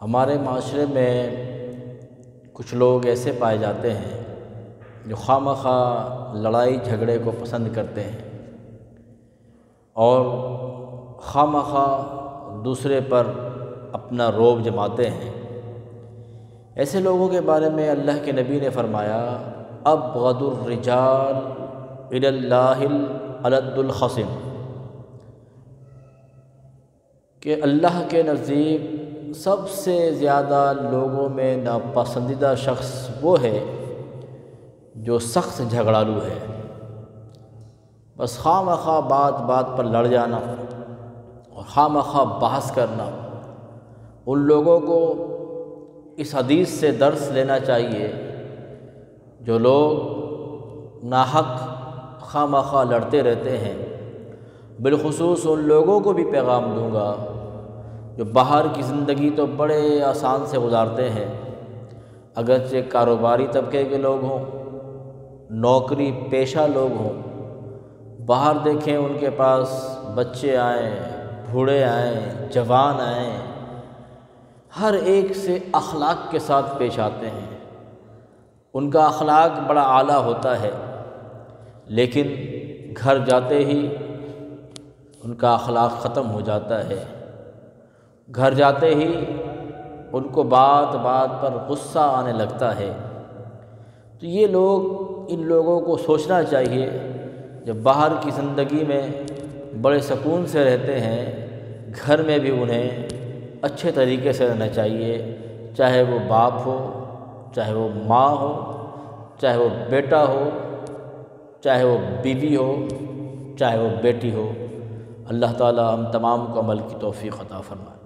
ہمارے معاشرے میں کچھ لوگ ایسے پائے جاتے ہیں جو خواہ لڑائی جھگڑے کو پسند کرتے ہیں اور خواہ دوسرے پر اپنا رعب جماتے ہیں۔ ایسے لوگوں کے بارے میں اللہ کے نبی نے فرمایا ابغض الرجال الی اللہ الالد الخصم، کہ اللہ کے نزدیک سب سے زیادہ لوگوں میں ناپسندیدہ شخص وہ ہے جو سخت جھگڑالو ہے، بس خواہ مخواہ بات بات پر لڑ جانا اور خواہ مخواہ بحث کرنا۔ ان لوگوں کو اس حدیث سے درس لینا چاہیے جو لوگ ناحق خواہ مخواہ لڑتے رہتے ہیں۔ بالخصوص ان لوگوں کو بھی پیغام دوں گا جو باہر کی زندگی تو بڑے آسان سے گزارتے ہیں، اگرچہ کاروباری طبقے کے لوگ ہوں، نوکری پیشہ لوگ ہوں، باہر دیکھیں ان کے پاس بچے آئیں، بوڑھے آئیں، جوان آئیں، ہر ایک سے اخلاق کے ساتھ پیش آتے ہیں۔ ان کا اخلاق بڑا اعلیٰ ہوتا ہے، لیکن گھر جاتے ہی ان کا اخلاق ختم ہو جاتا ہے۔ گھر جاتے ہی ان کو بات بات پر غصہ آنے لگتا ہے۔ تو یہ لوگ، ان لوگوں کو سوچنا چاہیے جب باہر کی زندگی میں بڑے سکون سے رہتے ہیں، گھر میں بھی انہیں اچھے طریقے سے رہنا چاہیے، چاہے وہ باپ ہو، چاہے وہ ماں ہو، چاہے وہ بیٹا ہو، چاہے وہ بیوی ہو، چاہے وہ بیٹی ہو۔ اللہ تعالی ہم تمام کو عمل کی توفیق عطا فرمائے۔